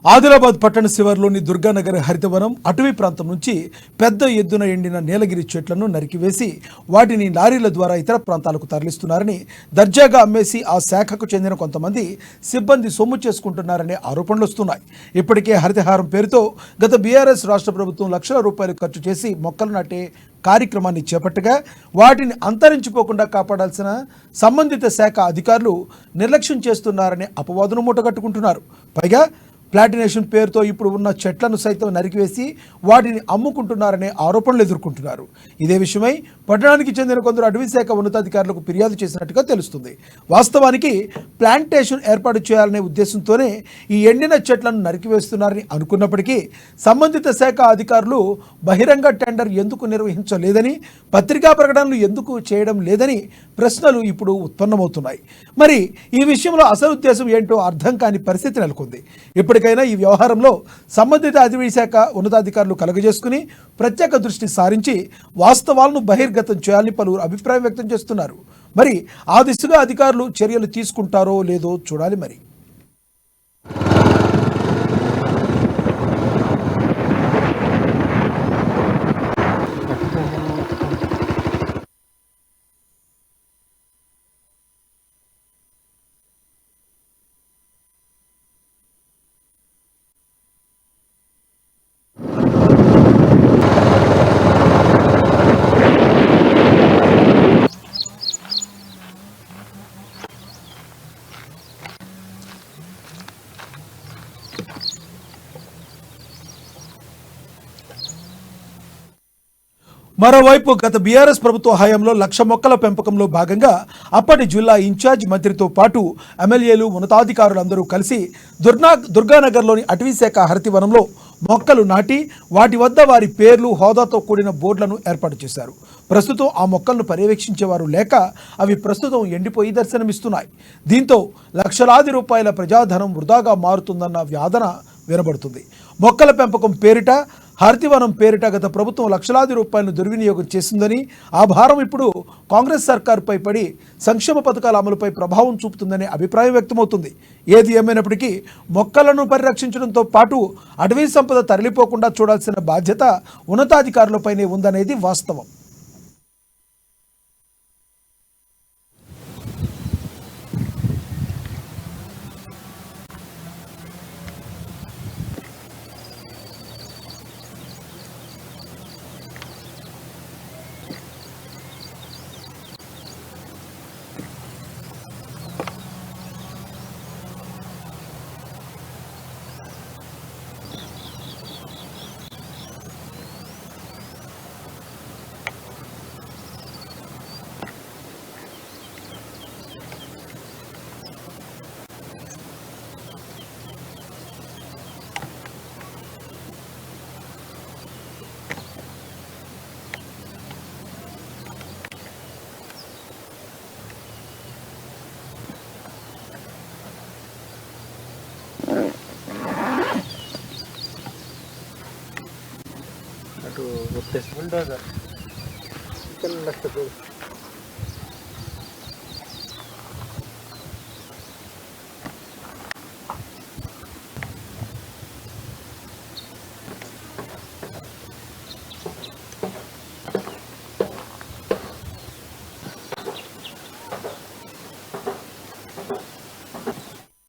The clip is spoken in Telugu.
ఆదిలాబాద్ పట్టణ శివారులోని దుర్గానగర్ హరితవనం అటవీ ప్రాంతం నుంచి పెద్ద ఎద్దున ఎండిన నీలగిరి చెట్లను నరికివేసి వాటిని లారీల ద్వారా ఇతర ప్రాంతాలకు తరలిస్తున్నారని, దర్జాగా అమ్మేసి ఆ శాఖకు చెందిన కొంతమంది సిబ్బంది సొమ్ము చేసుకుంటున్నారనే ఆరోపణలు వస్తున్నాయి. ఇప్పటికే హరితహారం పేరుతో గత బీఆర్ఎస్ రాష్ట్ర ప్రభుత్వం లక్షల రూపాయలు ఖర్చు చేసి మొక్కలు నాటే కార్యక్రమాన్ని చేపట్టగా వాటిని అంతరించిపోకుండా కాపాడాల్సిన సంబంధిత శాఖ అధికారులు నిర్లక్ష్యం చేస్తున్నారనే అపవాదును మూటగట్టుకుంటున్నారు. పైగా ప్లాటినేషన్ పేరుతో ఇప్పుడు ఉన్న చెట్లను సైతం నరికివేసి వాటిని అమ్ముకుంటున్నారనే ఆరోపణలు ఎదుర్కొంటున్నారు. ఇదే విషయమై పట్టణానికి చెందిన కొందరు అటవీ శాఖ ఉన్నతాధికారులకు ఫిర్యాదు చేసినట్టుగా తెలుస్తుంది. వాస్తవానికి ప్లాంటేషన్ ఏర్పాటు చేయాలనే ఉద్దేశంతోనే ఈ ఎండిన చెట్లను నరికివేస్తున్నారని అనుకున్నప్పటికీ సంబంధిత శాఖ అధికారులు బహిరంగ టెండర్ ఎందుకు నిర్వహించలేదని, పత్రికా ప్రకటనలు ఎందుకు చేయడం లేదని ప్రశ్నలు ఇప్పుడు ఉత్పన్నమవుతున్నాయి. మరి ఈ విషయంలో అసలు ఉద్దేశం ఏంటో అర్థం కాని పరిస్థితి నెలకొంది. ఇప్పటికైనా ఈ వ్యవహారంలో సంబంధిత అటవీ శాఖ ఉన్నతాధికారులు కలుగజేసుకుని ప్రత్యేక దృష్టి సారించి వాస్తవాలను బహిర్గతం చేయాలని పలువురు అభిప్రాయం వ్యక్తం చేస్తున్నారు. మరి ఆ దిశగా అధికారులు చర్యలు తీసుకుంటారో లేదో చూడాలి. మరి మరోవైపు గత బీఆర్ఎస్ ప్రభుత్వ హయాంలో 1,00,000 మొక్కల పెంపకంలో భాగంగా అప్పటి జిల్లా ఇన్ఛార్జ్ మంత్రితో పాటు ఎమ్మెల్యేలు ఉన్నతాధికారులందరూ కలిసి దుర్గానగర్లోని అటవీశాఖ హరితవనంలో మొక్కలు నాటి వాటి వద్ద వారి పేర్లు, హోదాతో కూడిన బోర్డులను ఏర్పాటు చేశారు. ప్రస్తుతం ఆ మొక్కలను పర్యవేక్షించేవారు లేక అవి ప్రస్తుతం ఎండిపోయి దర్శనమిస్తున్నాయి. దీంతో లక్షలాది రూపాయల ప్రజాధనం వృధాగా మారుతుందన్న వాదన వినబడుతుంది. మొక్కల పెంపకం పేరిట, హరితవనం పేరిట గత ప్రభుత్వం లక్షలాది రూపాయలను దుర్వినియోగం చేసిందని, ఆ భారం ఇప్పుడు కాంగ్రెస్ సర్కారుపై పడి సంక్షేమ పథకాల అమలుపై ప్రభావం చూపుతుందనే అభిప్రాయం వ్యక్తమవుతుంది. ఏది ఏమైనప్పటికీ మొక్కలను పరిరక్షించడంతో పాటు అటవీ సంపద తరలిపోకుండా చూడాల్సిన బాధ్యత ఉన్నతాధికారులపైనే ఉందనేది వాస్తవం. బుల్డోజర్ చికెన్ లక్ష